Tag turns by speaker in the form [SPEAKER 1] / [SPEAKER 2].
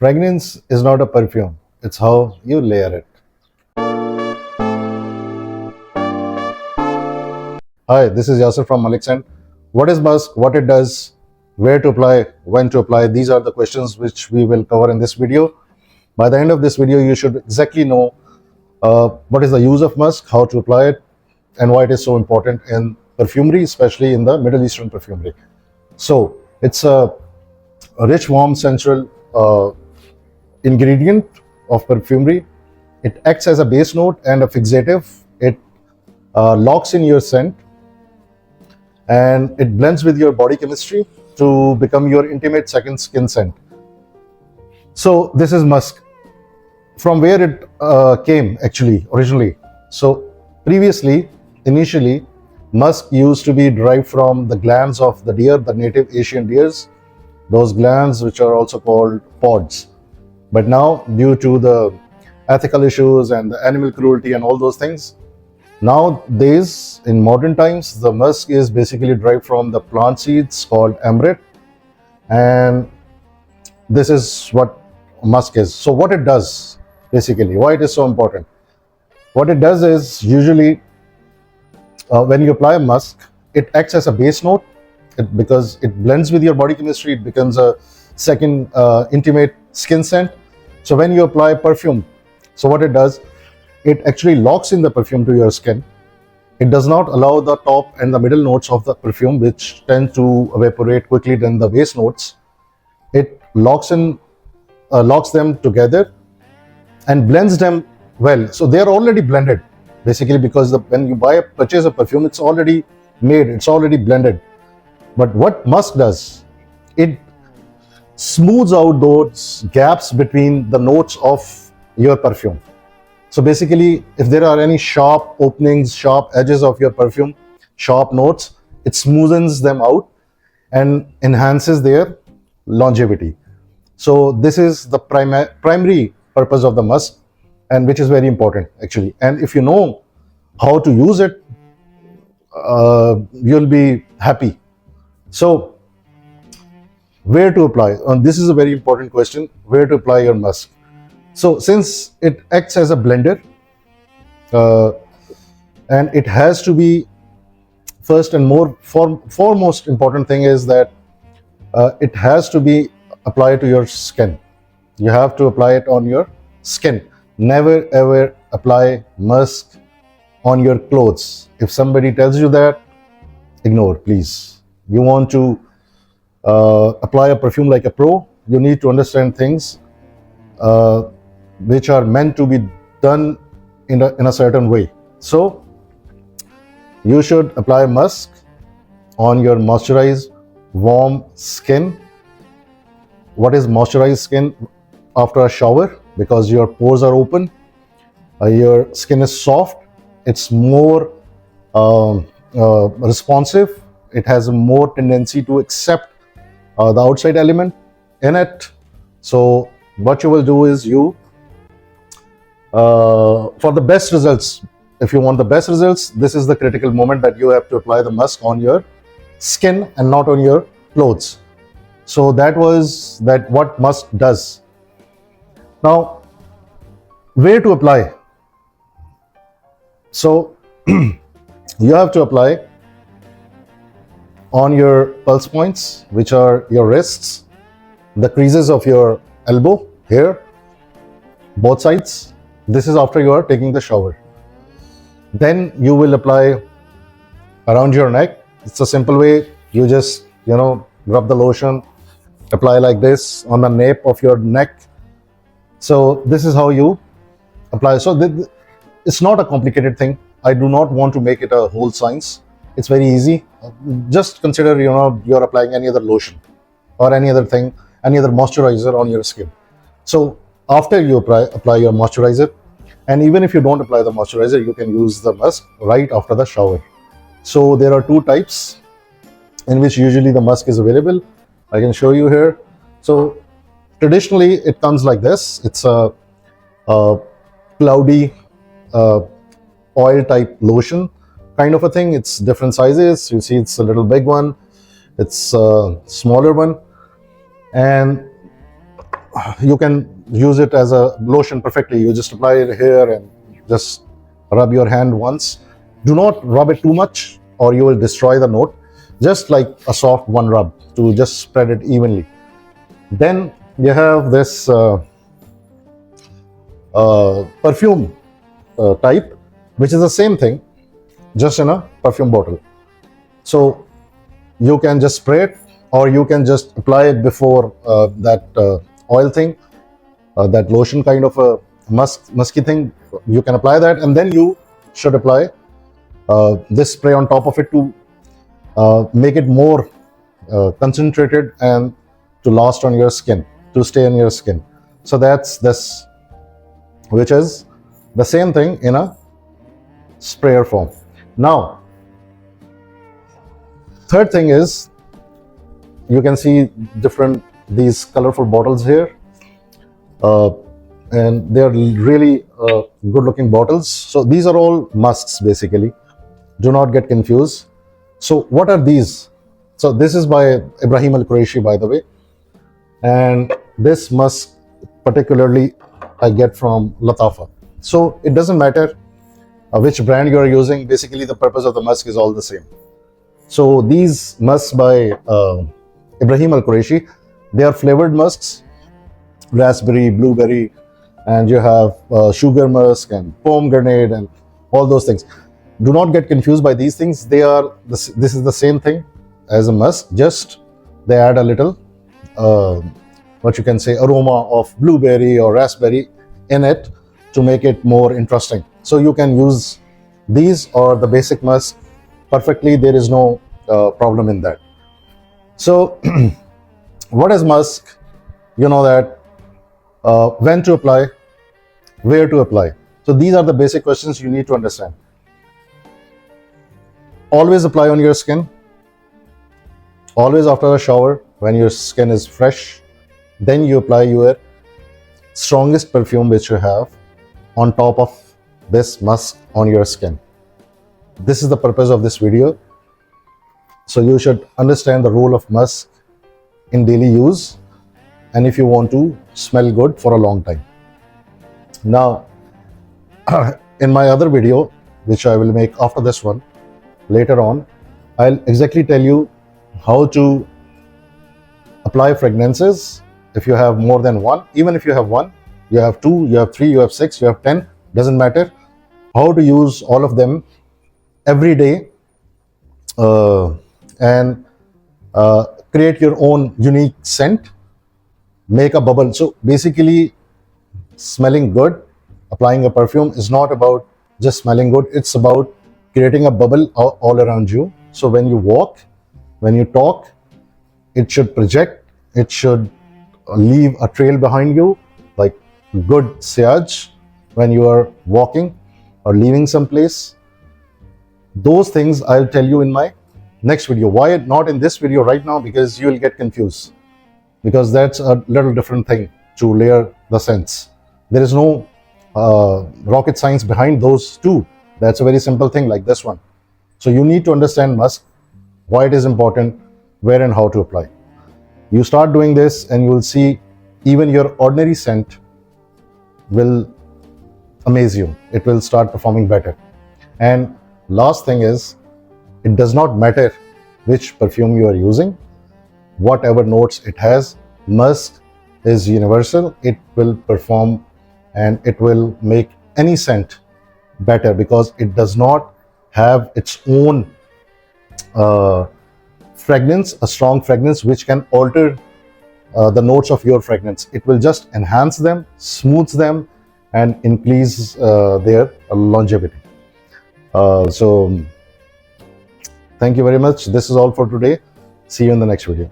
[SPEAKER 1] Fragrance is not a perfume, it's how you layer it. Hi, this is Yasser from Malik's. What is musk, what it does, where to apply, when to apply, these are the questions which we will cover in this video. By the end of this video, you should exactly know what is the use of musk, how to apply it, and why it is so important in perfumery, especially in the Middle Eastern perfumery. So, it's a rich, warm, sensual ingredient of perfumery. It acts as a base note and a fixative. It locks in your scent, and it blends with your body chemistry to become your intimate second skin scent. So this is musk. From where it came actually originally. So initially, musk used to be derived from the glands of the deer, the native Asian deers, those glands which are also called pods. But now, due to the ethical issues and the animal cruelty and all those things, nowadays, in modern times, the musk is basically derived from the plant seeds called amrit, and this is what musk is. So what it does, basically, why it is so important. What it does is, usually, when you apply musk, it acts as a base note, because it blends with your body chemistry, it becomes a second intimate skin scent. So when you apply perfume, so what it does, it actually locks in the perfume to your skin. It does not allow the top and the middle notes of the perfume, which tend to evaporate quickly than the base notes. It locks them together and blends them well. So they are already blended, basically, because when you purchase a perfume, it's already made, it's already blended. But what musk does, it smooths out those gaps between the notes of your perfume. So basically, if there are any sharp openings, sharp edges of your perfume, sharp notes, it smoothens them out and enhances their longevity. So this is the primary purpose of the musk, and which is very important actually. And if you know how to use it, you'll be happy. So where to apply? And this is a very important question, where to apply your musk. So since it acts as a blender, and it has to be, first and foremost important thing is that it has to be applied to your skin. You have to apply it on your skin. Never ever apply musk on your clothes. If somebody tells you that, ignore, please. You want to apply a perfume like a pro, you need to understand things which are meant to be done in a certain way. So you should apply musk on your moisturized, warm skin. What is moisturized skin? After a shower, because your pores are open, your skin is soft, it's more responsive, it has a more tendency to accept the outside element in it. So what you will do is, for the best results, if you want the best results, this is the critical moment that you have to apply the musk on your skin and not on your clothes. So that was what musk does. Now, where to apply? So you have to apply on your pulse points, which are your wrists, the creases of your elbow here, both sides. This is after you are taking the shower. Then you will apply around your neck. It's a simple way. You just, rub the lotion, apply like this on the nape of your neck. So this is how you apply. So it's not a complicated thing. I do not want to make it a whole science. It's very easy. Just consider, you're applying any other lotion or any other thing, any other moisturizer on your skin. So after you apply your moisturizer, and even if you don't apply the moisturizer, you can use the musk right after the shower. So there are two types in which usually the musk is available. I can show you here. So traditionally it comes like this. It's a cloudy oil type lotion kind of a thing. It's different sizes. You see, it's a little big one, it's a smaller one, and you can use it as a lotion perfectly. You just apply it here and just rub your hand once. Do not rub it too much or you will destroy the note. Just like a soft one rub to just spread it evenly. Then you have this perfume type, which is the same thing, just in a perfume bottle. So you can just spray it, or you can just apply it before that oil thing, that lotion kind of a musky thing. You can apply that, and then you should apply this spray on top of it to make it more concentrated and to last on your skin, to stay on your skin. So that's this, which is the same thing in a sprayer form. Now, third thing is, you can see these colorful bottles here, and they're really good looking bottles. So these are all musks basically. Do not get confused. So what are these? So this is by Ibrahim Al Qurashi, by the way, and this musk particularly I get from Lattafa. So it doesn't matter which brand you are using. Basically the purpose of the musk is all the same. So these musks by Ibrahim Al Qurashi, they are flavored musks, raspberry, blueberry, and you have sugar musk and pomegranate and all those things. Do not get confused by these things. This is the same thing as a musk, just they add a little what you can say aroma of blueberry or raspberry in it to make it more interesting. So you can use these or the basic musk perfectly. There is no problem in that. So what is musk? You know that when to apply, where to apply. So these are the basic questions you need to understand. Always apply on your skin, always after a shower when your skin is fresh. Then you apply your strongest perfume which you have on top of this musk on your skin. This is the purpose of this video. So you should understand the role of musk in daily use, and if you want to smell good for a long time. Now, in my other video, which I will make after this one, later on, I'll exactly tell you how to apply fragrances. If you have more than one, even if you have one, you have two, you have three, you have six, you have 10, doesn't matter. How to use all of them every day and create your own unique scent, make a bubble. So basically, smelling good, applying a perfume is not about just smelling good, it's about creating a bubble all around you. So when you walk, when you talk, it should project, it should leave a trail behind you, like good sillage when you are walking or leaving some place. Those things I'll tell you in my next video. Why not in this video right now? Because you will get confused, because that's a little different thing to layer the scents. There is no rocket science behind those two. That's a very simple thing like this one. So you need to understand musk, why it is important, where and how to apply. You start doing this and you will see even your ordinary scent will amaze you. It will start performing better. And last thing is, it does not matter which perfume you are using, whatever notes it has, musk is universal. It will perform and it will make any scent better because it does not have its own fragrance, a strong fragrance which can alter the notes of your fragrance. It will just enhance them, smooth them, and increase their longevity. So thank you very much. This is all for today. See you in the next video.